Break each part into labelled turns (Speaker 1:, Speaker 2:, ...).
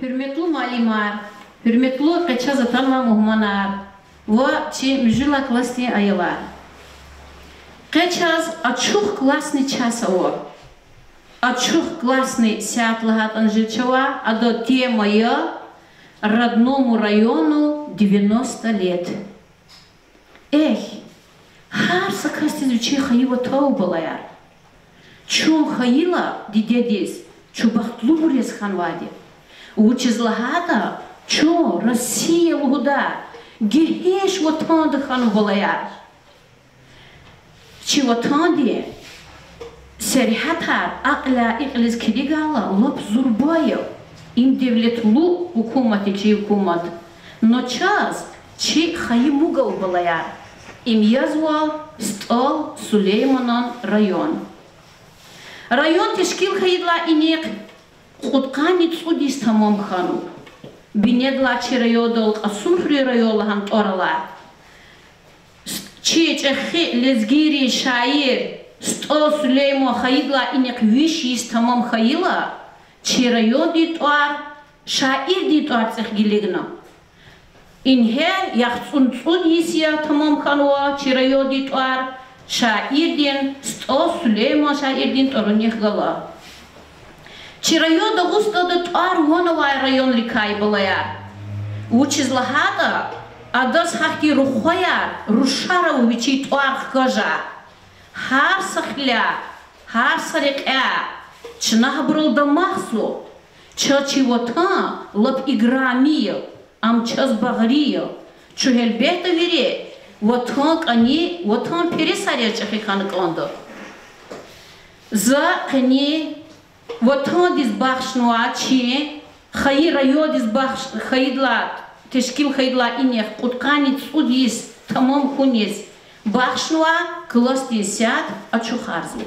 Speaker 1: Hürmetli malimar, hürmetli kaça zatanma muhmanar, ve çi müjila klasni ayılar. Kaçaz açuq klasni çasa o. Açух классный Сятлахат Анжичева, а до темая родному району 90 лет. Эх, харса кастизу че хаива таубалая. Чум хаила дидедис, чубахтлу бурес ханвади. Учизлахата, чо Россия лугуда, гехеш ватанда ханубалая. Чи ватанди, Серихатар акля иклис кидигала лоб зурбаев им девлетлу хукумати чи хукумат. Но час чи хаимугал балаяр. Им язвал стол Сулейманан район. Район тешкил хаидла инек хуткани цудис тамам хану. Бинедла чи райодол асунфри райолахан торала. Чи чехи лезгири шаир Сто Сулеймо хаидла инек вишис тамам хаила, чи район дитуар, шаир дитуар цехгилигна. Инхер яхцун цудисия тамам хануа, чи район дитуар, шаир дин, сто Сулеймо шаир дин торонех гала. Чи район да густо дитуар вонавай район рикай балаяр. Учизлахада, адас хахти рухояр, рушара увичи туар хкажа. Хар сахля, хар сарикя, чнах брал да махсло, чачи вота лап игра мия, ам час багрия, чухельбета вире, вота кани, вота пересаря чахихан кондо. За кани, вота дизбахшнуа чи, хаи райо дизбахш, хаидла, тешкил хаидла инех, куткани цудис, тамам хунис, Бахшнуа класс 10 Ачухарзу.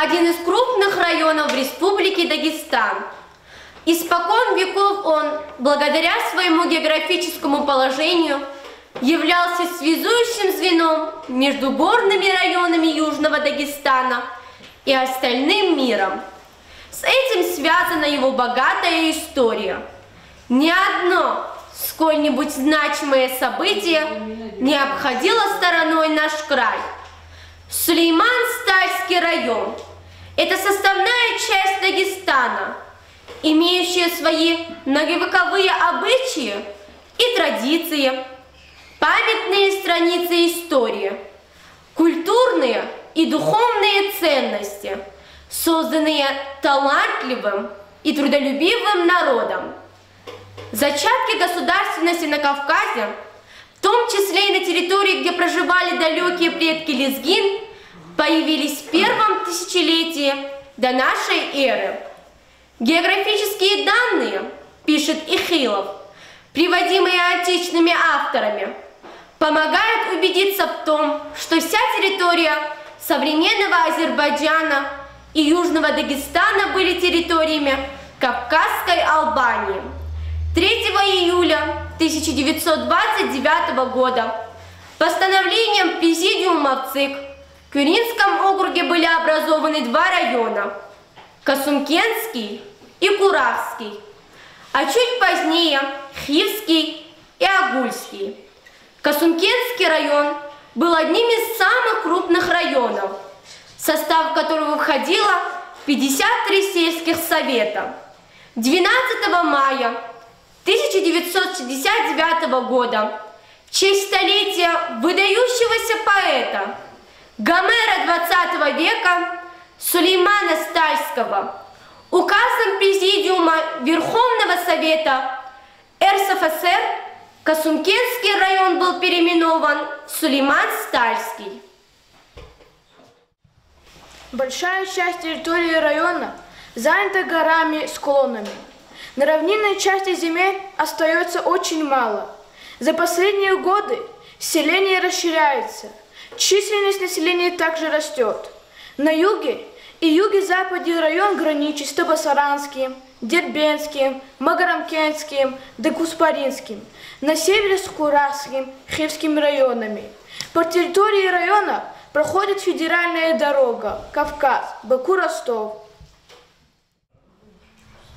Speaker 2: Один из крупных районов в Республике Дагестан. Испокон веков он, благодаря своему географическому положению, являлся связующим звеном между горными районами Южного Дагестана и остальным миром. С этим связана его богатая история. Ни одно сколь-нибудь значимое событие не обходило стороной наш край. Сулейман-Стальский район – это составная часть Дагестана, имеющая свои многовековые обычаи и традиции, памятные страницы истории, культурные и духовные ценности, созданные талантливым и трудолюбивым народом. Зачатки государственности на Кавказе, в том числе и на территории, где проживали далекие предки лезгин, появились в первом тысячелетии до нашей эры. Географические данные, пишет Ихилов, приводимые отечественными авторами, помогают убедиться в том, что вся территория современного Азербайджана и Южного Дагестана были территориями Кавказской Албании. 3 июля 1929 года постановлением Президиума ЦИК в Кюринском округе были образованы 2 района – Касумкентский и Куравский, а чуть позднее – Хивский и Агульский. Касумкентский район был одним из самых крупных районов, в состав которого входило 53 сельских совета. 12 мая 1969 года в честь столетия выдающегося поэта, Гомера 20 века Сулеймана Стальского указом Президиума Верховного Совета РСФСР Касумкентский район был переименован в Сулейман-Стальский.
Speaker 3: Большая часть территории района занята горами и склонами. На равнинной части земель остается очень мало. За последние годы селение расширяется, численность населения также растет. На юге и юге-западе район граничит с Табасаранским, Дербенским, Магарамкентским, Декуспаринским, на севере с Куравским, Хивскими районами. По территории района проходит федеральная дорога Кавказ, Баку-Ростов.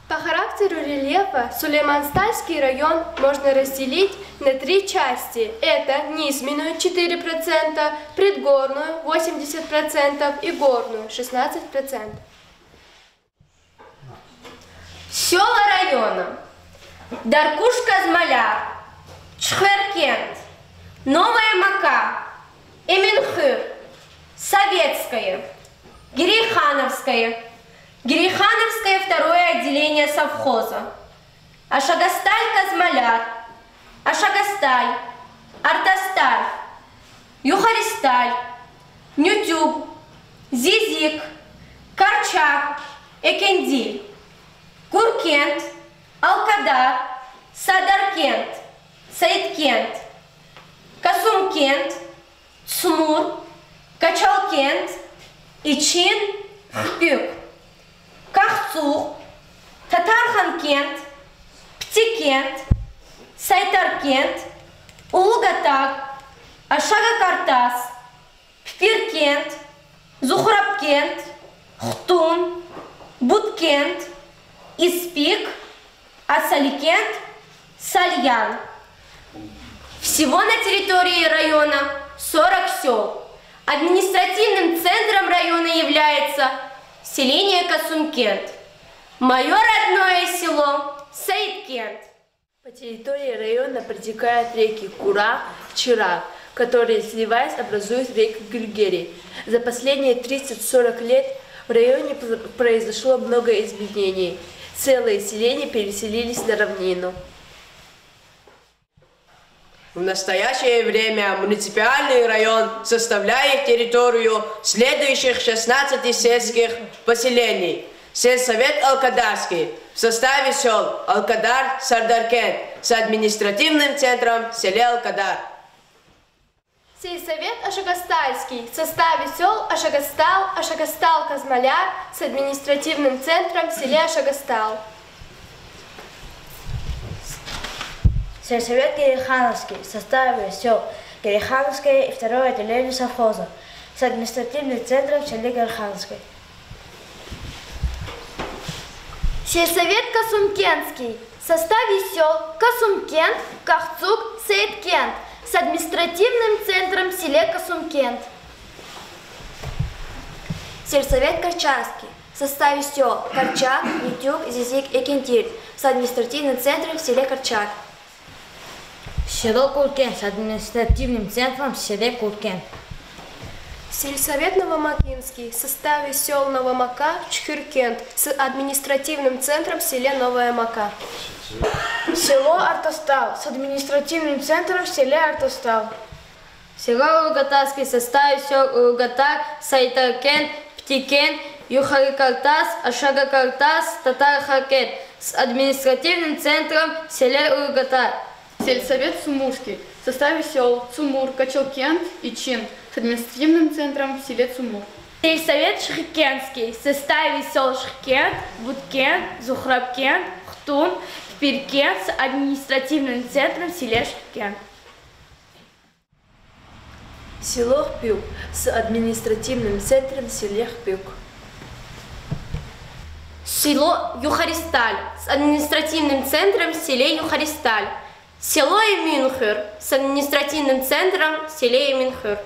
Speaker 4: По характеру рельефа Сулейман-Стальский район можно разделить на 3 части. Это низменную 4%, предгорную 80% и горную 16%.
Speaker 2: Села района: Даркуш-Казмаляр, Чхверкент, Новая Мака, Эминхыр, Советское, Гирихановское, Гирихановское второе отделение совхоза, Ашагасталь-Казмаляр, Ашагасталь, Артасталь, Юхаристаль, Нютюб, Зизик, Карчак, Экендиль, Куркент, Алкадар, Садаркент, Саидкент, Касумкент, Цмур, Качалкент, Ичин, Хпюк, Кахцух, Татарханкент, Птикент, Сайтаркент, Улугатак, Ашагакартас, Пфиркент, Зухрабкент, Хтун, Буткент, Испик, Асаликент, Сальян. Всего на территории района 40 сел. Административным центром района является селение Касумкент. Мое родное село Саидкент.
Speaker 3: По территории района протекают реки Кура, Чирак, которые, сливаясь, образуют реку Гюльгери. За последние 30-40 лет в районе произошло много изменений. Целые селения переселились на равнину.
Speaker 5: В настоящее время муниципальный район составляет территорию следующих 16 сельских поселений. Сельсовет Алкадарский в составе сел Алкадар, Сардаркент с административным центром в селе Алкадар.
Speaker 4: Сельсовет Ашагастальский в составе сел Ашагастал, Ашагастал-Казмаляр с административным центром в селе Ашагастал.
Speaker 6: Сельсовет Гирихановский в составе сел Гирихановское и второе отделение совхоза с административным центром в селе Гирихановское.
Speaker 4: Сельсовет Касумкентский в составе сел Касумкент, Кахцук, Саидкент с административным центром в селе Касумкент.
Speaker 6: Сельсовет Карчакский в составе сел Карчак, Нитюк, Зизик и Кентиль с административным центром в селе Карчак. Село Куркент с административным центром в селе Куркент.
Speaker 4: Сельсовет Новомакинский в составе сел Новомака, Чхюркент с административным центром в селе Новая Мака.
Speaker 3: Село Артастал с административным центром в селе Артастал.
Speaker 6: Село Улугатарский в составе сел Улугатар, Сайтаркент, Птикент, Юхарикартас, Ашагакартас, Татархакент с административным центром в селе Улугатар.
Speaker 7: Сельсовет Цумурский в составе сел Цумур, Качалкент и Чин с административным центром в селе Цумур.
Speaker 3: Сельсовет Шахикенский в составе сел Шахкент, Буткент, Зухрабкент, Хтун, Пиркент с административным центром в селе Шахкент.
Speaker 8: Село Хпюк с административным центром в селе Хпюк.
Speaker 2: Село Юхаристаль с административным центром в селе Юхаристаль. Село Эминхыр с административным центром в селе Эминхыр.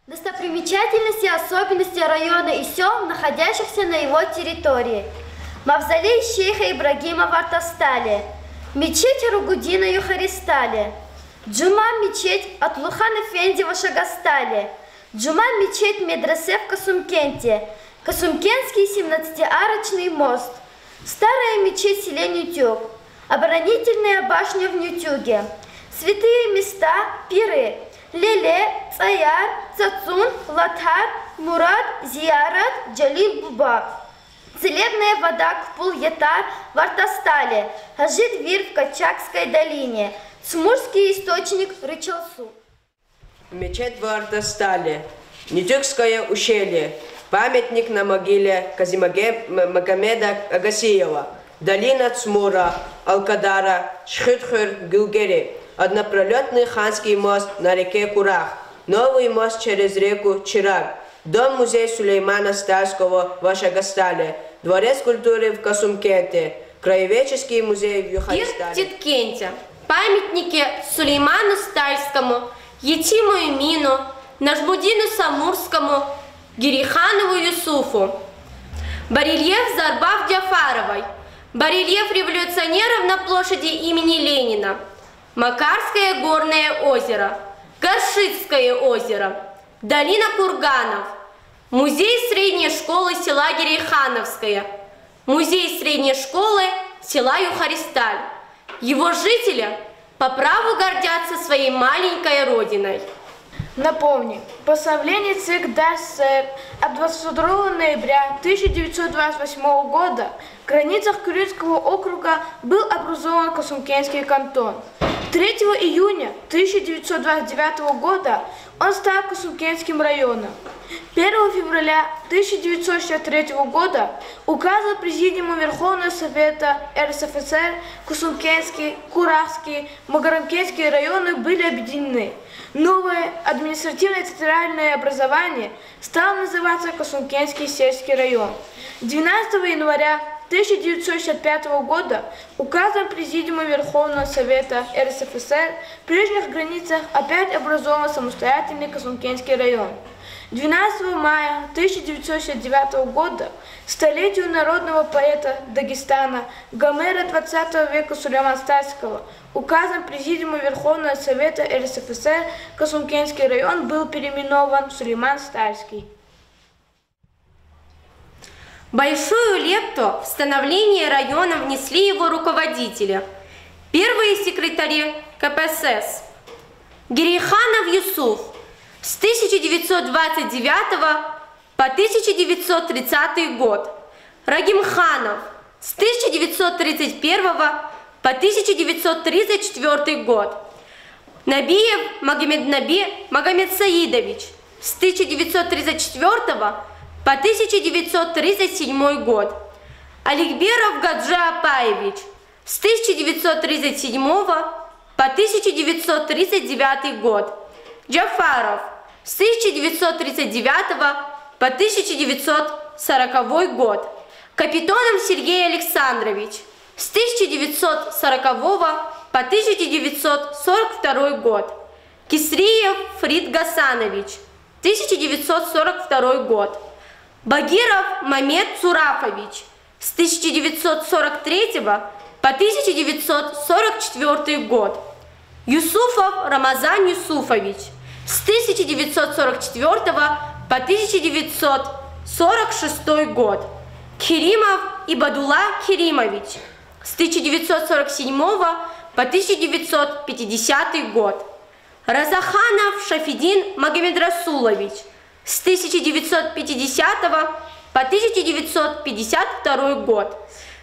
Speaker 6: Достопримечательности и особенности района и сел, находящихся на его территории. Мавзолей шейха Ибрагима в Артастале, мечеть Ругудина в Юхаристале, Джума-мечеть Атлухан Эфенди в Шагастале, Джума-мечеть Медресе в Касумкенте, Касумкентский 17-арочный мост, старая мечеть в селе Нютюг, оборонительная башня в Нютюге, святые места, пиры, Леле, Цаяр, Цацун, Латхар, Мурат, Зиярат, Джалил Буба. Целебная вода Кпул-Ятар в Артастале, Хажид-Вир в Качакской долине, Цмурский источник Рычалсу.
Speaker 5: Мечеть в Артастале, Нютюгское ущелье, памятник на могиле Магомеда Агасиева, долина Цмура, Алкадара, Шхытхыр, Гюлгери, однопролетный ханский мост на реке Курах, новый мост через реку Чирак, дом-музей Сулеймана Старского в Ашагастале, дворец культуры в Касумкенте, краеведческий музей в Юхаристале.
Speaker 2: В Титкенте памятники Сулейману Старскому, Етиму Эмину, Нажмудину Самурскому, Гириханову Юсуфу, барельеф Зарбав Джафаровой, барельеф революционеров на площади имени Ленина, Макарское горное озеро, Горшитское озеро, долина Курганов, музей средней школы села Гирихановская, музей средней школы села Юхаристаль. Его жители по праву гордятся своей маленькой родиной.
Speaker 3: Напомню, постановление ЦИК ДССР от 22 ноября 1928 года в границах Кюринского округа был образован Касумкентский кантон. 3 июня 1929 года он стал Касумкентским районом. 1 февраля 1963 года указом Президиума Верховного Совета РСФСР Касумкентский, Курахский, Магарамкентские районы были объединены. Новое административно-территориальное образование стало называться Касумкентский сельский район. 12 января 1965 года указом Президиума Верховного Совета РСФСР в прежних границах опять образован самостоятельный Касумкентский район. 12 мая 1969 года столетию народного поэта Дагестана Гомера 20 века Сулеймана Старского указом Президиума Верховного Совета РСФСР Касумкентский район был переименован в Сулейман Старский.
Speaker 2: Большую лепту в становление района внесли его руководители, первые секретари КПСС. Гириханов Юсуф с 1929 по 1930 год, Рагимханов с 1931 по 1934 год, Набиев Магомеднаби Магомед Саидович с 1934 по 1937 год, Аликберов Гаджи Апаевич с 1937 по 1939 год, Джафаров с 1939 по 1940 год, Капитонов Сергей Александрович с 1940 по 1942 год, Кисриев Фрид Гасанович 1942 год, Багиров Мамед Цурафович с 1943 по 1944 год, Юсуфов Рамазан Юсуфович с 1944 по 1946 год, Керимов Ибадулла Керимович с 1947 по 1950 год, Разаханов Шафидин Магомедрасулович с 1950 по 1952 год,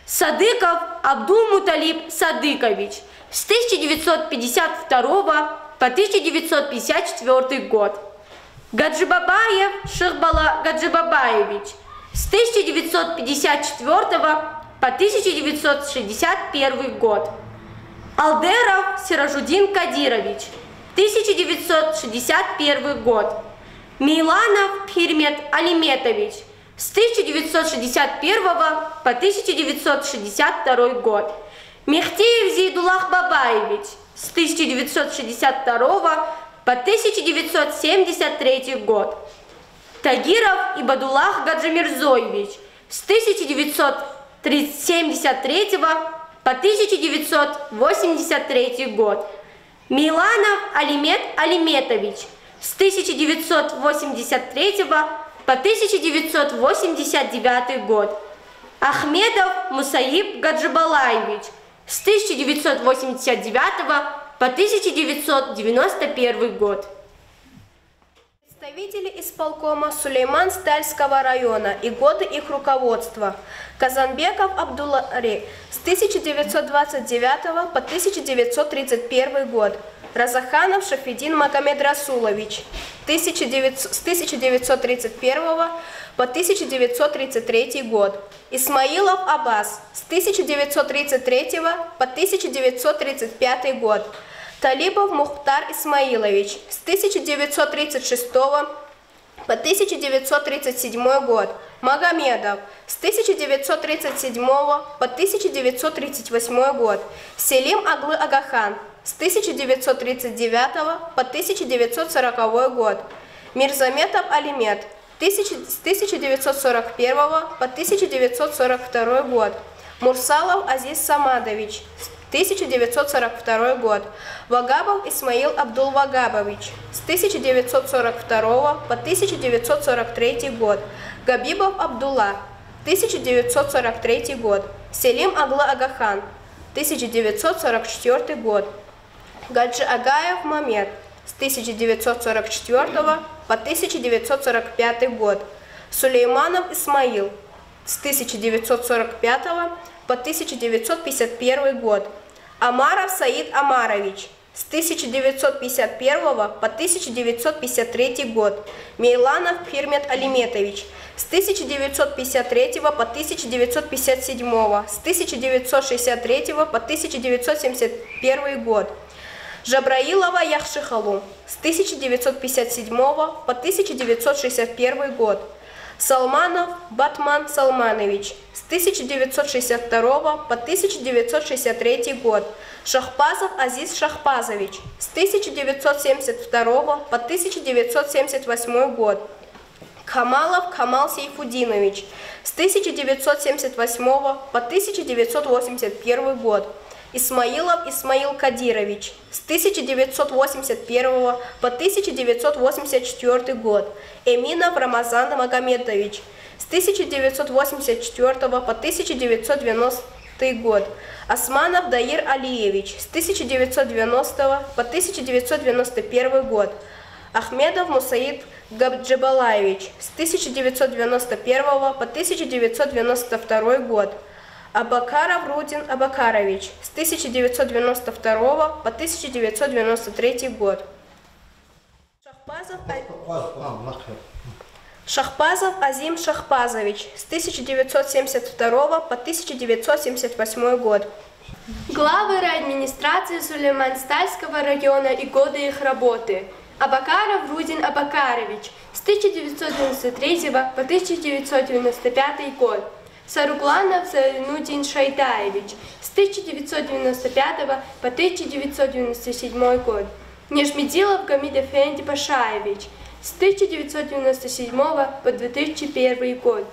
Speaker 2: Садыков Абдул-Муталиб Садыкович с 1952 по 1954 год, Гаджибабаев Шихбала Гаджибабаевич с 1954 по 1961 год. Алдеров Сиражудин Кадирович, 1961 год. Миланов Пирмет Алиметович, с 1961 по 1962 год. Мехтеев Зейдулах Бабаевич, с 1962 по 1973 год. Тагиров Ибадуллах Гаджимирзоевич, с 1973 по 1983 год. Миланов Алимет Алиметович, с 1983 по 1989 год. Ахмедов Мусаиб Гаджибалаевич, с 1989 по 1991 год.
Speaker 4: Представители исполкома Сулейман-Стальского района и годы их руководства. Казанбеков Абдуллари с 1929 по 1931 год. Разаханов Шафидин Магомед Расулович с 1931 по 1933 год. Исмаилов Аббас с 1933 по 1935 год. Талибов Мухтар Исмаилович с 1936 по 1937 год. Магомедов с 1937 по 1938 год. Селим Аглы Агахан с 1939 по 1940 год. Мирзаметов Алимет с 1941 по 1942 год. Мурсалов Азиз Самадович, 1942 год. Вагабов Исмаил Абдул-Вагабович, с 1942 по 1943 год. Габибов Абдулла, 1943 год. Селим Аглы Агахан, 1944 год. Гаджи Агаев Мамед, с 1944 по 1945 год. Сулейманов Исмаил, с 1945 по 1951 год. Амаров Саид Амарович, с 1951 по 1953 год. Мейланов Пирмет Алиметович, с 1953 по 1957, с 1963 по 1971 год. Жабраилова Яхшихалу, с 1957 по 1961 год. Салманов Батман Салманович, с 1962 по 1963 год. Шахпазов Азиз Шахпазович, с 1972 по 1978 год. Камалов Камал Сейфудинович, с 1978 по 1981 год. Исмаилов Исмаил Кадирович, с 1981 по 1984 год. Эминов Рамазан Магомедович, с 1984 по 1990 год. Османов Даир Алиевич, с 1990 по 1991 год. Ахмедов Мусаид Гаджибалаевич, с 1991 по 1992 год. Абакаров Рудин Абакарович, с 1992 по 1993 год. Шахпазов Азим Шахпазович, с 1972 по 1978 год.
Speaker 2: Главы райадминистрации Сулейман-Стальского района и годы их работы. Абакаров Рудин Абакарович, с 1993 по 1995 год. Саругланов Зайнудин Шайдаевич, с 1995 по 1997 год. Нежмедилов Гамид Эфенди Пашаевич, с 1997 по 2001 год.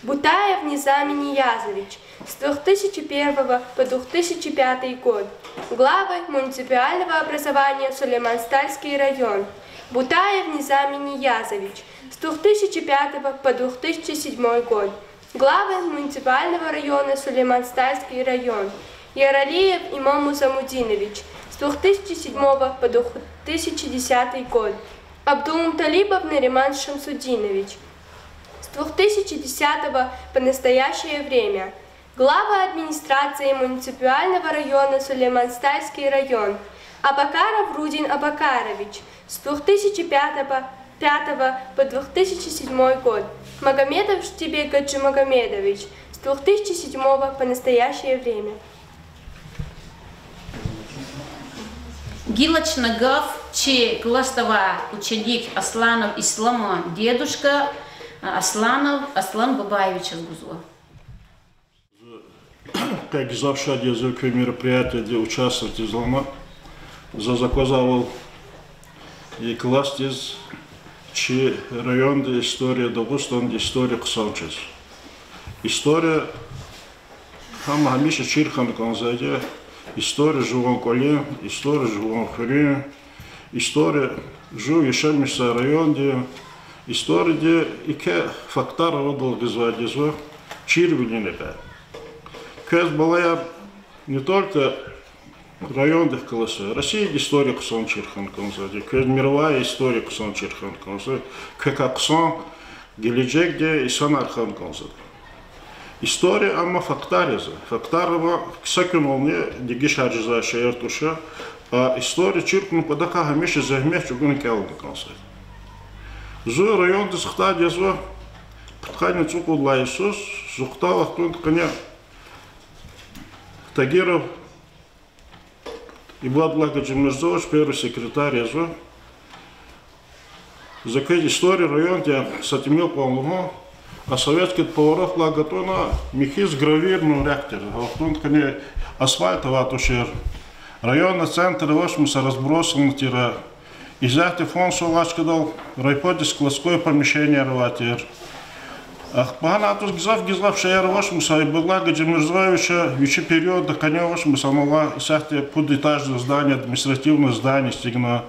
Speaker 2: Бутаев Низами Ниязович, с 2001 по 2005 год. Главы муниципального образования Сулейман-Стальский район. Бутаев Низами Ниязович, с 2005 по 2007 год. Главы муниципального района Сулейман-Стальский район. Яралиев Имам Мусамудинович, с 2007 по 2010 год. Абдулмуталибов Нариман Шамсудинович, с 2010 по настоящее время. Глава администрации муниципального района Сулейман-Стальский район. Абакаров Рудин Абакарович, с 2005
Speaker 4: по 2007 год. Магомедов Штибек Гаджимагомедович с 2007 по настоящее время.
Speaker 1: Гилочнагов, че кластова ученик Асланов Ислама, дедушка Аслан Бабаевич Азгузова.
Speaker 9: Как завшад язык мероприятия, где участвовать излама, заказывал и класс из че район история Дагустан, история Ксанчес. История Хамиша Чирхан Канзаде, история Жуван Коле, история Жуван Хуре, история Жу Ешемиса район, где история, где ике фактар родил газвадизо, Чирвининека. Кэс была не только районных классов, Россия история Ксан Чирхан Канзаде, кэс мировая история Ксан Чирхан Канзаде, как Аксан, Гелиджек, где Исан Архан Канзаде. История ама фактариза. Фактарова ксакюновне дигишаржиза шаертуша, а история Чиркун подака хамиша захмех чугун кялны Канзаде. Зу район дисхтадия зу птхани цукуд лайсус, зухта вахтун коня Тагиров и Владимир Гаджимирзович, первый секретарь язу, за какую историю район, где сатимил полного, а советский поваров лагатона мехиз гравирный реактор, а вот он асфальтовый атушер. Районный центр Вашмуса разбросан тира, изяти фон солачка дал, райподи складское помещение рватер. Паганатус гизав шеер Вашмуса и Владимира Гаджимирзовича вече период до коня Вашмуса мала исахте подэтажное здание, административное здание стигна.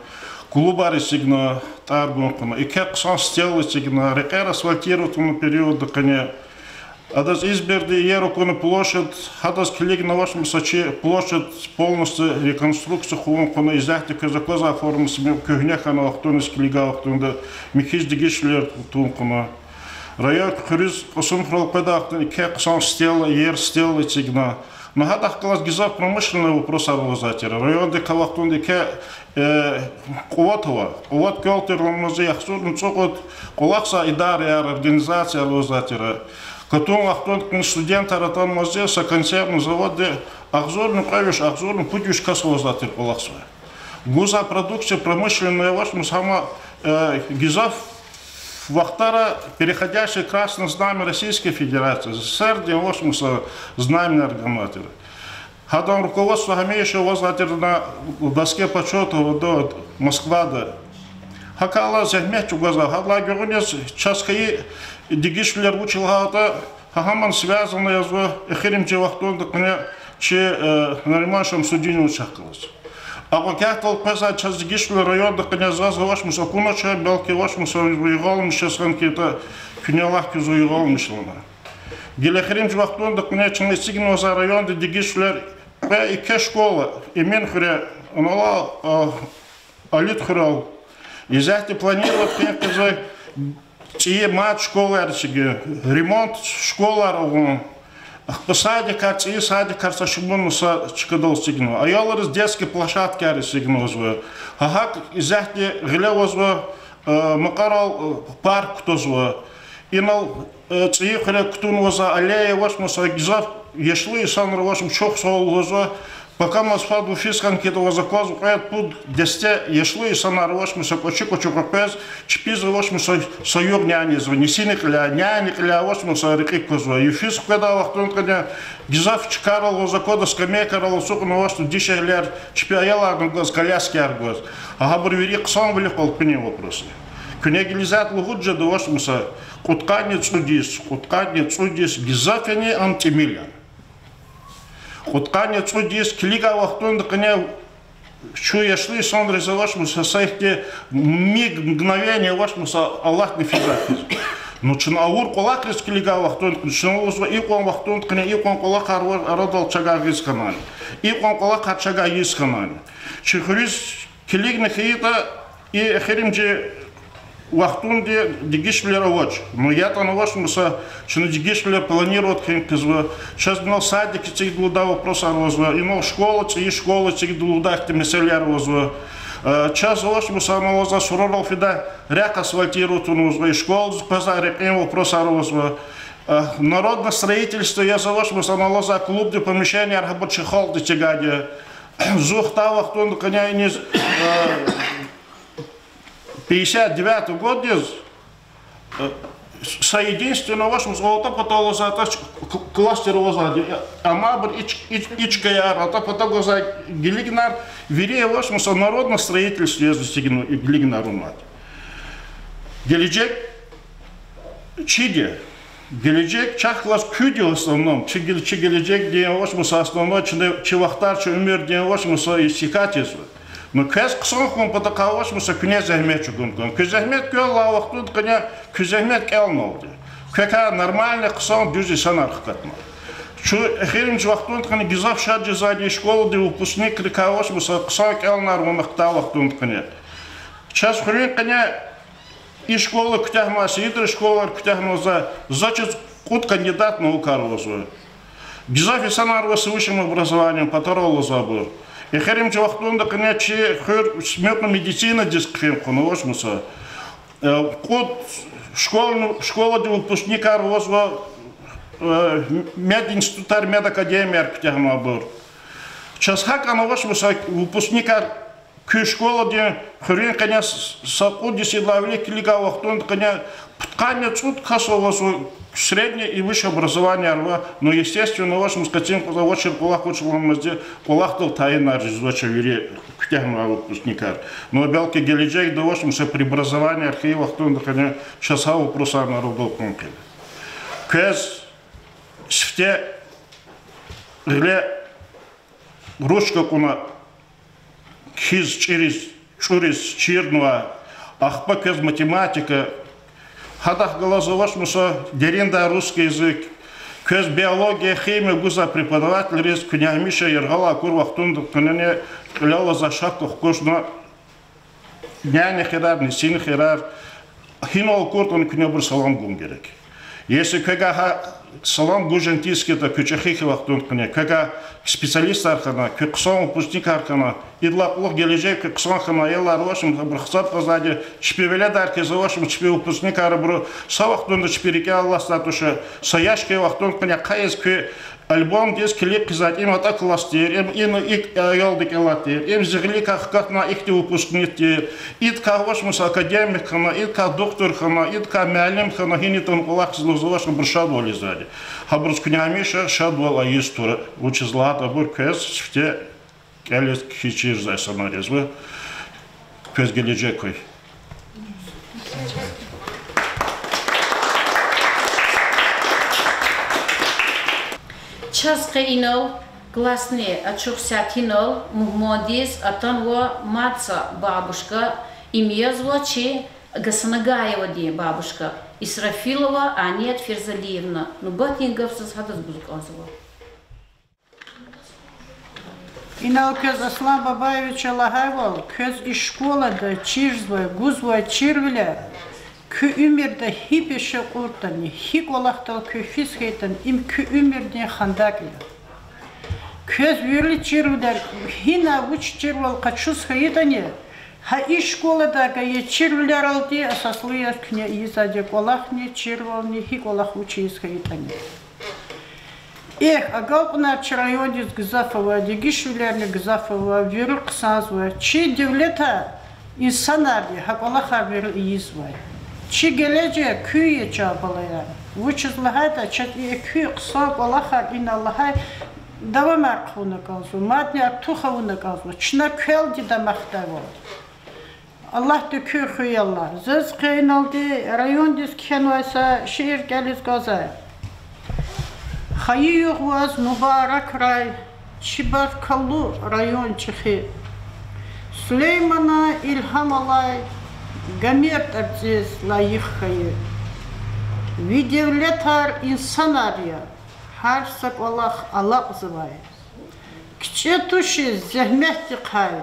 Speaker 9: Клубари сигна таргункуна, и как сан стелы сигна, река асфальтирована период до коня. Адас изберди ерукуна площадь, адас клик на вашем сочи площадь полностью реконструкция хункуна, изяхте казаклаза оформлена себе кюгняха на охтунис клига охтунда, михиз дигишлер тункуна. Район хрис осумхрал педахтун, и как сан стела, ер стелы сигна. Но хадах класс гизав промышленный вопрос арвазатера. Район де калахтун де Куватова, Куват Келтер Ламази, Ахсурн Цокот, Кулакса Идария, организация арвазатера. Катун Ахтун студент Аратан Мазе, консервный завод, де Ахзорн правишь, Ахзорн путюш касвазатер Кулакса. Гуза продукция промышленная вашему сама гизав Вахтара, переходящий красное знамя Российской Федерации, СССР, где вашему знамя организатора. Хадам руководство Хамейша возлатер на доске почета до Москвы. Хакала захмять в глаза. Хадла геронец часкаи дигишлер учил хата. Хахаман связанный с эхерим чевахтон до коня че наримашем судину учакалось. А вот я толпеза час дигишлер район до коня заза вашему сакуноча белки вашему союзуигал сейчас какие-то княлахки зуигал мишлона. Гелехерим чевахтон до коня чны сигнал за район до дигишлер. И ке школа, и мен хуря, онала алит хурал. И зяхте планировать, как казай, чьи мат школы арчиги, ремонт школы арвун. Посади карчи, сади карча шубун са чикадол сигнал. А яларыз детские площадки арчигнал зва. Ахак и зяхте гилево зва, макарал парк то зва. И нал чьи хуря ктун воза аллея вашмуса гизав. Если Санр вашим чох солоза, пока нас фаду фискан китого заказу, проект пуд десте, если Санр вашим сокочико чукопез, чпиза вашим союб няни звони, синик ля няни ля вашим сарики козва. И фиск когда вахтун когда гизав чкарал закода скамейка рал суку на вас тут дише ляр чпияла на глаз коляски аргоз. А габурвери ксан были полпини вопросы. Кунегилизат лугуджа до вашим са кутканец судис, гизафяни антимилян. Кутканец судис, клига вахтун до коня чуяшли сондры за вашим са сайхте мгновение вашим са Аллах не физафиз. Ну чин аур колакрис клига вахтун, чин узва икон вахтун коня икон колак ародал чага гисканали. Икон колак чага гисканали. Чихрис клигна хита и херимже Вахтунде дигишлера watch. Но я-то на вашем что на дигишлер планирует как-то сейчас на садике цих глуда вопрос арвозва. И на школа цих глуда как-то меселяр возва. час ваш мусамалоза сурорал фида ряк асфальтируют и школу позарим вопрос арозва. Народное строительство я за ваш мусамалоза клуб де помещения рабочий холл де тягади. Зухтавах тон коня не 59 год соединственно вашему золото потоло за кластер возади. Амабр ичкая рата потоло за гелигнар вере вашему народное строительство я застигну гелигнару мать. Гелиджек чиде. Гелиджек чахлас кюди в основном. Гелиджек где вашему основной чевахтар умер где вашему иссякательство. Но кез ксонхун потакавашмуса князь Ахмед чугункун. Князь Ахмед кёла вахтуд коня князь Ахмед келнолды. Кека нормально ксон дюзи санарх катма. Чу херимч вахтуд коня гизав шаджи зади школы де выпускник крикавашмуса ксон келнар вамахта вахтуд коня. Час хрен коня и школы ктяхмасы, и школы ктяхмаза зачет кут кандидат наука розу. Гизав и санар с высшим образованием потороло забор. И херим чувахтунда конечи хер смертная медицина дискрем хоношмуса. Код школа де выпускника розва мединститутар медакадемия арктягмабур. Час хака новошмуса выпускника к школа де херин коня сакуди седлавли килига вахтунда коня тканя цут касовасу среднее и высшее образование рва, но естественно вашему скотинку за очень кулак учил кулак дал тайна резоча вери к тем выпускникам. Но белки гелиджей до вашему се преобразование архивов кто наконец часа вопроса народов конкрет. Кез в те гле ручка куна хиз через черного ахпа кез математика. Хадах голосоваш муса деринда русский язык, кез биология, химия, гуза преподаватель рез кня Миша Ергала курвахтун княне ляла за шапку кожна няня херар, не син херар, хинол куртон кня бр салам гунгерек. Если кага салам гужантийский то кючахихи вахтун кня, кага специалист архана, кюксон выпускник архана, идла плох гележей кюксон хана ела рвашим брахсат позади чпевеля дарки за вашим чпев выпускник арбру савахтун да чперике Аллах статуша саяшки вахтун кня каески альбом дес клип кизать им атак ластер им ик ялдик элатер им зигли как на их выпускник ит ка вашмус академик хана ит ка доктор хана ит ка мялим хана хинитон кулак злозовашим бршадвал изади хабрус кня Миша шадвал аистура учизлата бур кез в те келес кичир за самарезвы кез геледжекой.
Speaker 1: Час каинол классные отчухсятинол мудис атанво маца бабушка имя звучи Гасанагаева ди бабушка Исрафилова Анет Ферзалиевна. Ну батингов сосадас бузуказова.
Speaker 10: Инал кез Аслан Бабаевича Лагайвал кез из школы да чирзвай гузвай чирвиля к умерде хипеше куртани хиколахтал к фисхейтан им к умерде хандакля. Кез вирли чирвиля хина уч чирвал качус хаитани ха из школы да га чирвиля ралди асаслуя кня изаде колахни чирвал ни хиколах учи из хаитани. Эх, а галпна районе с Гзафова, дегишвилярни Гзафова, вирук сазва, чи девлета инсанарди, хаколаха вир извай. Чи гележе кюе чабалая, вучизлагайта, чат и кюе кса колаха иналлахай, давамархуна казу, матня артухауна казу, чна кюелди да махтаво. Аллах ты кюе хуялла, заз кайналди район дис кхенуайса шиир гелиз газай. Хайюг ваз Мубарак рай, Чибаркалу район Чехи. Сулеймана Ильхамалай, Гамерт Абзиз Лаиххае. Видевлетар инсанария, Харсак Аллах Аллах звай. Кчетуши Зехмехтикхай,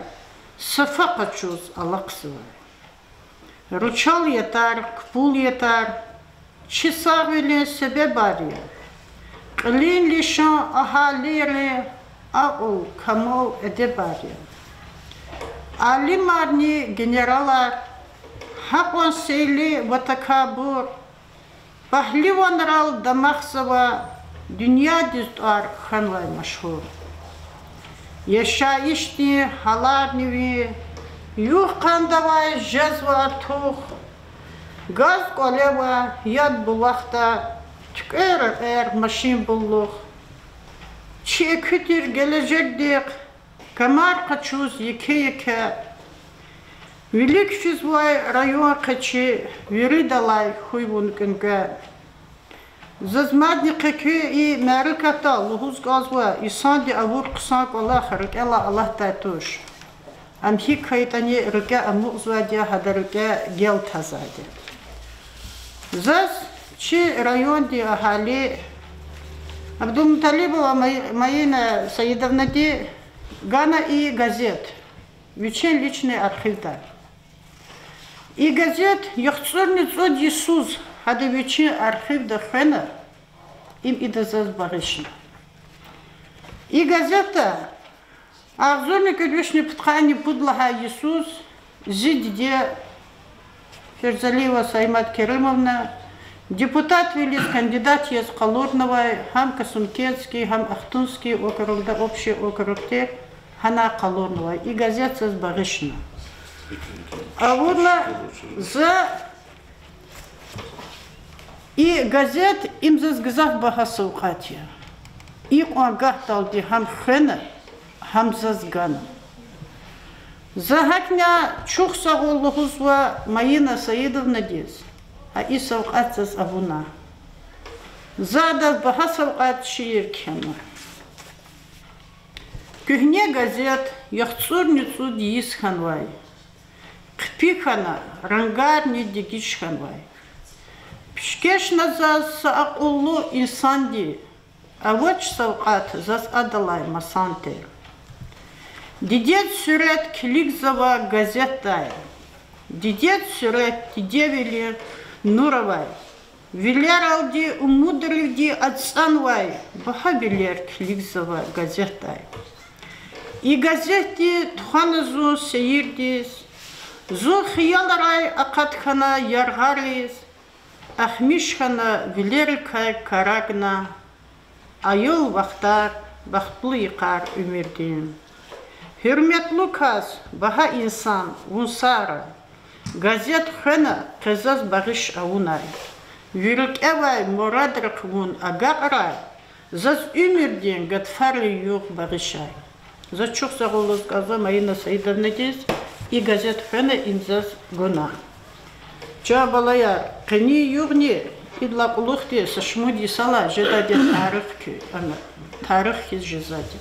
Speaker 10: Сафакачуз Аллах звай. Ручал етар, Кпул етар, Чисавили себе бария. Клин лишан ахалире аул камол эдебария. алимарни генералар, хакван сейли ватакабур, пахливанрал Дамахсова, дунья дистар ханвай машхур. Яша ишти халарниви, юх кандавай жазва тух, газ колева яд булахта, чкэр машин буллух. Чи kütür gelecektik, kamar kaçuz yeke. Велик физвай район качи, виридалай хуйвун кенге. Зазмадни кеке и мериката, лухуз газва, и санди авур ксанк Аллах, рикела Аллах тайтуш. Амхи кайтани рика амузвадя, хада рика гел тазади. Заз чи район ди ахали, Абдулмуталибова Маина Саидовнади, Гана и газет, вечен личный архив. И газет, яхцорный цод Иисус, хада вечен архив да хрена, им и да зазбарышна. И газета, ахзорный кадвишный птхани пудлаха Иисус, зидде Ферзалиева Саймат Керимовна, депутат велис кандидат ес Калурновой, хам Касумкетский, хам Ахтунский округ, да общий округ те, хана Калурновой. И газет зазбарышна. А вот за и газет им зазгзав бахасаукатия. И он гахталди хам хена, хам зазгана. Захакня чухсагуллухузва Маина Саидовна дез, а и саукат заз авуна. Задаз бахасаукат шииркхема. Кюхне газет яхцурницу диисханвай. Кпихана рангарни дигишханвай. Пшкешна заз саакуллу инсанди, а вот саукат заз адалай масанте. Дидет сюрет кликзава газетай. Дидет сюрет дидевели нуровай. Вилералди умудривди отсанвай. Баха вилер кликзава газетай. И газети тханазу сеирдис. Зу хияларай акатхана яргарис. Ахмишхана вилерикай карагна. Айыл вахтар бахтлы икар умирдин. Hürmetli kaz, baha insan, unsara, gazet xena, qezaz barış avunay. Yürük evay, moradrak vun agaqray, zaz ümirdin gatfarli yuq barışay. Zaz çok sağoluz gaza Mayina Saidovna dez, i gazet xena inzaz guna. Çabalayar, qini yuqni, idla quluqdi, saşmudi sala, jedadi tarix kiz jezadi.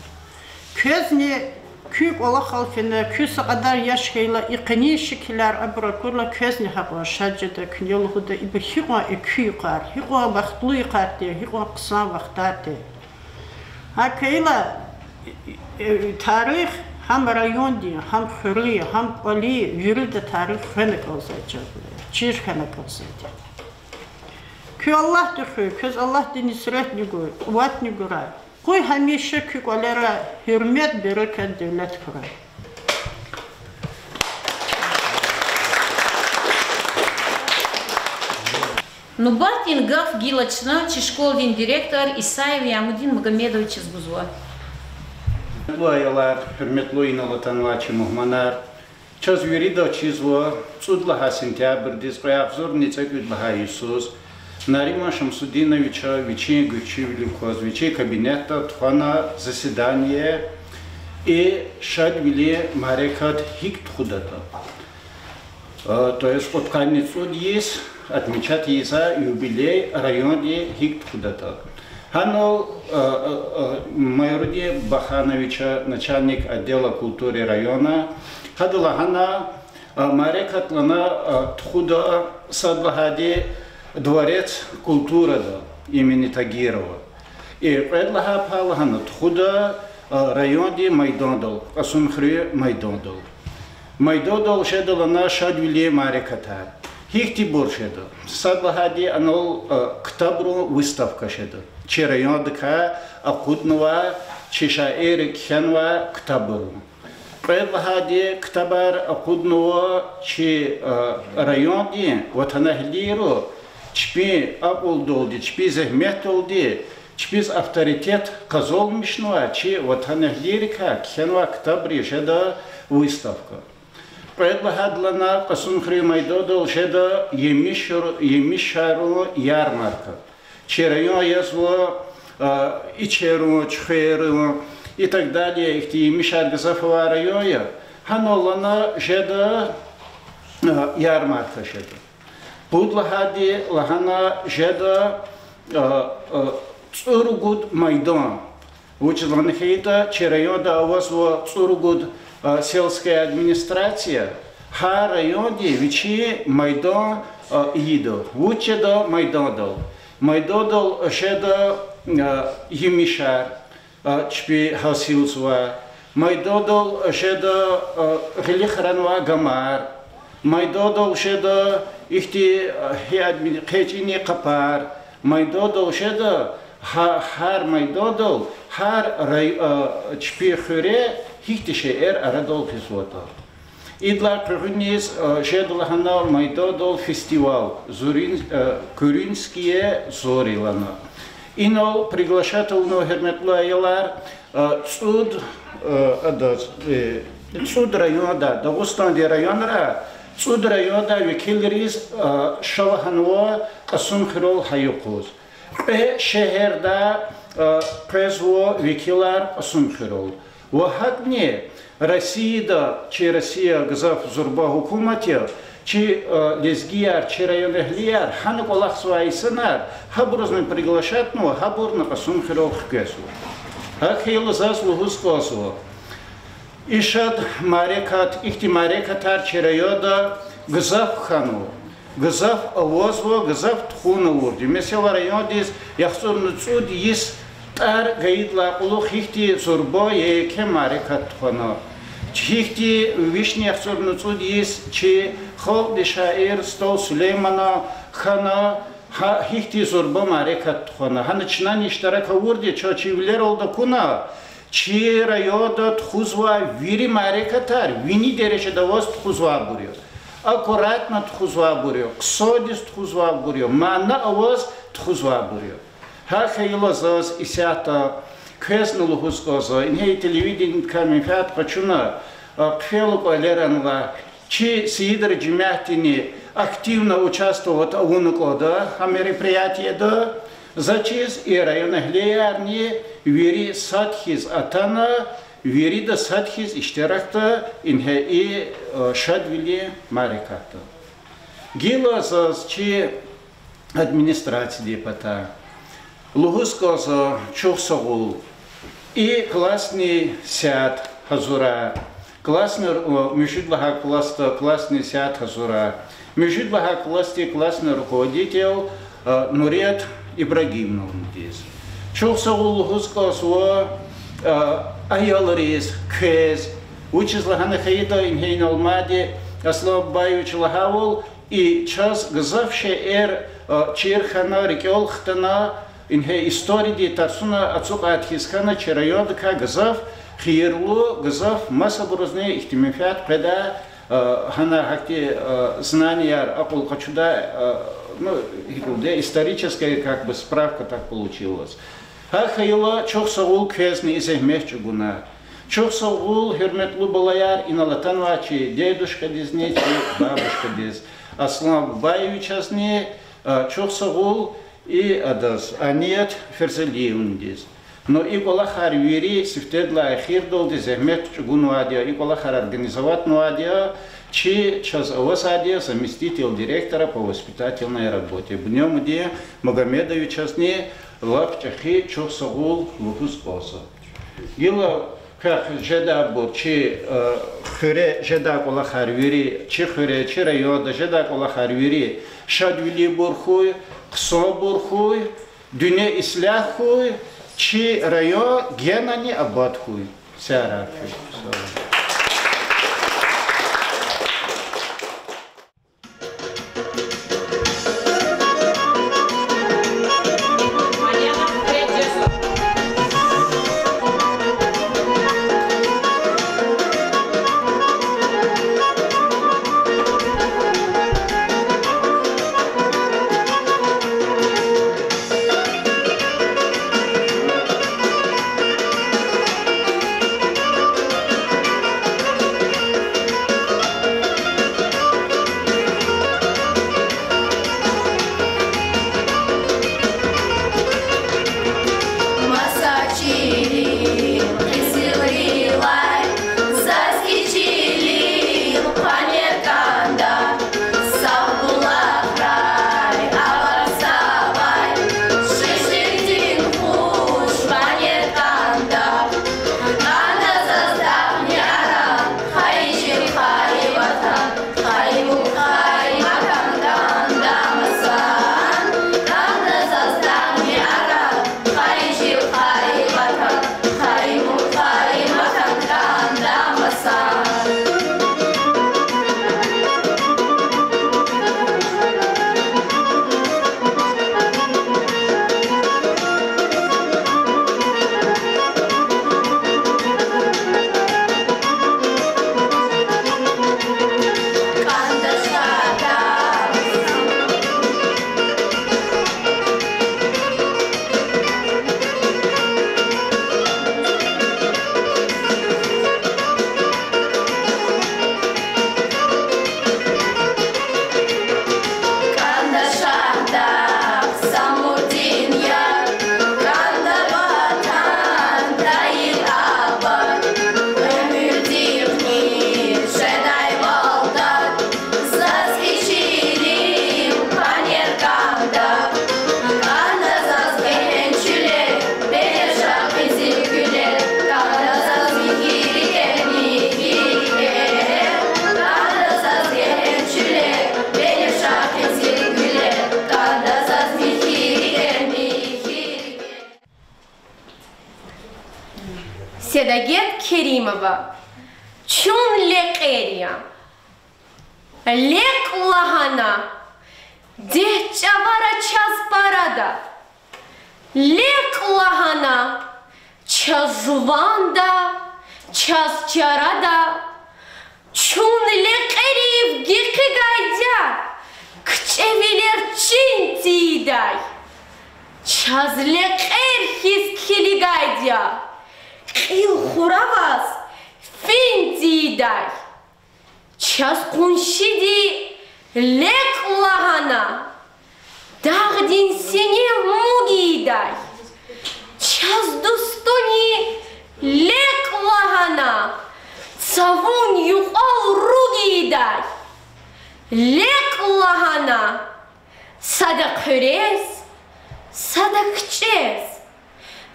Speaker 10: Közni, Küp ola halkına, küs kadar yaşayla, iqni şekiller abrakurla közne haqwa şajda künyolhuda ibi hiqwa ikuyqar, hiqwa vaqtlu iqardi, hiqwa qısa vaqtardi. Hakayla tarix ham rayondi, ham xurli, ham oli yürüde tarix xenek olsaydı. Çir xenek olsaydı. Kü Allah dıxı, köz Allah dini süret nigur, uvat niguray. Koy hamisha kükolera hürmet verirken devlet kurar.
Speaker 1: Нубатин гав гилачна чешколдин директор Исаев Ямудин Магомедович из Бузва.
Speaker 11: Лоялар, hürmetli inalıtanlar muhmanar. Çaz yürida çizva, çudlaha sentyabr dizqaya vzornica güdlaha Isus. Нарима Шамсудиновича, Вичи Гучивликоз, Вичи кабинета, Тхана заседание и шадвили Марекат Хиктхудата. То есть под конец есть отмечать за юбилей районе Хиктхудата. Ханол Майруди Бахановича, начальник отдела культуры района, Хадалахана Марекат Лана Тхуда Садлагади Дворец культуры имени Тагирова. И предлагаю Палахана Тхуда районе Майдондал, Асумхри Майдондал. Майдондал шедала на шадвиле Мареката. Хихти буршеда. Садлагади анол ктабру выставка шеда. Че район дка акуднова, че шаэри кхенва ктабру. предлагади ктабар акудного чи районе ватанахлиру чпи акулдолди, чпи зехметолди, чпиз авторитет казолмишнуа, чи ватанахлирика кхенва ктабри жеда выставка. Предлагадлана касунхри майдодол жеда емишару ярмарка. Чи район язво ичеру, чхеру и так далее, их ти мишар газафова райоя, ханолана жеда ярмарка жеда. Будлагади лагана жеда цургуд майдан. Учитель хейта, че райода авазво цургуд сельская администрация, ха районе вичи майдан идо. Учеда майдодол. Майдодол жеда емишар. Чпи хасилсва, майдодол жеда релихранва гамар, майдодол жеда ихти хечини капар, майдодол жеда хар майдодол хар чпи хуре хихтише арадол хисвота. Идла прыгнис жедла ханал майдодол фестивал Куринские зори лана. Инол приглашательно херметлаялар цуд райода, Дагустанди районра, цуд райода векилрис шалаханво асунхирол хайокуз. Шехерда презво векилар асунхирол. Вахатне Россия, че Россия газав зурба хукумате, чи лезгияр, чи районеглияр, ханок Аллах свой сценар, хабурозмен приглашать, но хабур на касун хирол хкесу. Ахилу заслугу скосу. Ишат марекат, ихти марекатар, чи райода газав хану, газав авозво, газав тхуна урди. Месела райондис, яхсур нуцуд есть тар гаидла улух ихти зурбо еке марекат тхуна. Чхихти вишни яхсур нуцуд есть, чи خود شاعر ستو سلیمانا خانا هیچی زربا معرکت خونه هن چنان اشتراک آوردی چه ویلر oldu کنا چی رایاد خوزوا ویری معرکتار وینی درشه دواست خوزوا بوریو اکورات نت خوزوا بوریو قصادیست خوزوا بوریو معنا آواز خوزوا بوریو ها خیلی زاز اسیاتا کسنل خوزگازا اینهی تلویزیون کامیفات پچونا خیلی کالرانلا Чи Сидор Джимятини активно участвовал в унукода, а мероприятие да, зачиз и районаглеярни вери садхиз атана, вери да садхиз иштиракта инхе и шадвили мариката. Гила заз чи администрации депата, лугуско за чухсагул и классный сяд хазура. Классный, междудлага классный сяд хазура. Междудлага классный руководитель Нурет Ибрагимов здесь. Чухсагул лугуско сво аялрис кез. Учизлагана хаида инхейн алмади аслав баевич лагавул и час газавше чирхана рекеолхтана инхе истории тарсуна ацука атхискана чирайодка газав хиерлу газав масабурузне ихтимифят преда хана хакти знания акул качуда ну историческая как бы справка так получилась. Хахайла чохсагул кезни иземехчугуна. Чохсагул херметлу балаяр иналатанвачи дедушка дизнечи бабушка диз. Аслам Баевич азне чохсагул и адас анет ферзелиун диз. Но и колахар вери сифтедла ахирдол диземет чугунуадия и колахар организовать нуадия чи час авасадия заместитель директора по воспитательной работе. В нем где Магомедович азне лапчахи чохсагул лухус коса. Гила как жеда бу чи хыре жеда колахар вери чи хыре чи райода жеда колахар вери шадвили бурхуй ксо бурхуй дюне исляхуй чи район генани абадхуй сярафи.
Speaker 2: Керимова. Чун лекерия. Лек лагана. Де чавара час парада. Лек лагана. Час жуванда. Час чарада. Чун лекерив геки гайдя. Кчевилер чин тидай. Час лекер хис килигайдя. Кил хуравас фин тидай. Час куншиди лек лагана. Дагдин сене мугидай. Час дустони лек лагана. Цавун юқал ругидай. Лек лагана. Сада көрес, сада кчес,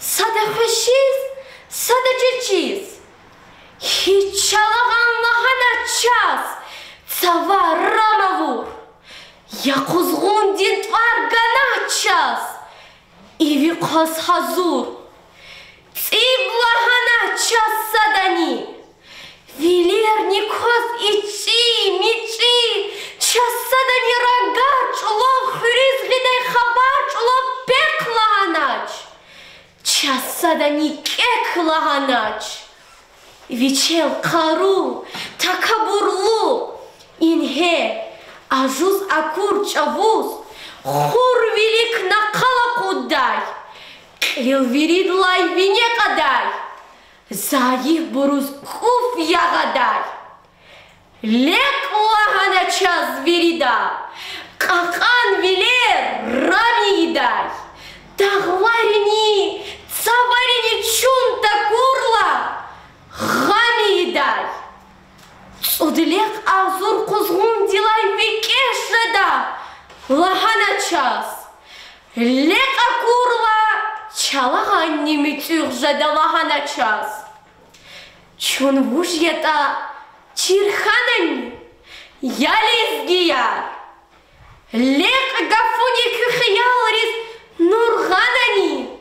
Speaker 2: сада хышиз, сада чечиз. Хичалаган лагана час, цава рамавур. Якузгун дин тваргана час, иви қос хазур. Циб лагана час садани. Вилерни кос ичи, мичи. Час садани рагач, лов хриз глидай хабач, лов пек лаганач. Час садани кек лаганач. Вичел кару, такабурлу. Инхе, ажуз акур чавуз. Хур велик накала кудай. Ил вирид лай вине кадай. Заих буруз куф ягадай. Лек лагана час вирида. Какан вилер рамидай. Тагварини, цаварини чунта курла. Гамидай. Цудлек азур кузгун дилай викешада. Лагана час. Лека курла. Чалаган немитюр жада лагана час. Чун вужьета чирханани. Ялизгияр. Лек гафуни кюхиялрис нурганани.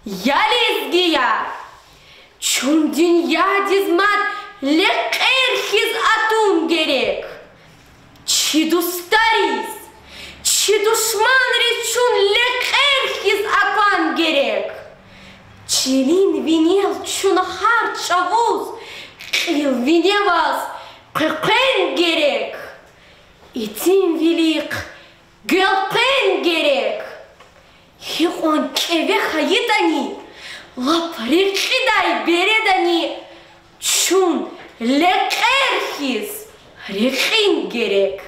Speaker 2: Ялизгияр. Чун дünья дизмат лек эрхиз атун gerek. Чиду старис. Чидушман речун лек эрхиз акан gerek. Чилин винел чун хар чавуз. Кил виневас кыкен gerek. Итин велик гелпен gerek. Хихон кеве хаитани. Лаприкидай бередани. Чун лек эрхиз рехин gerek.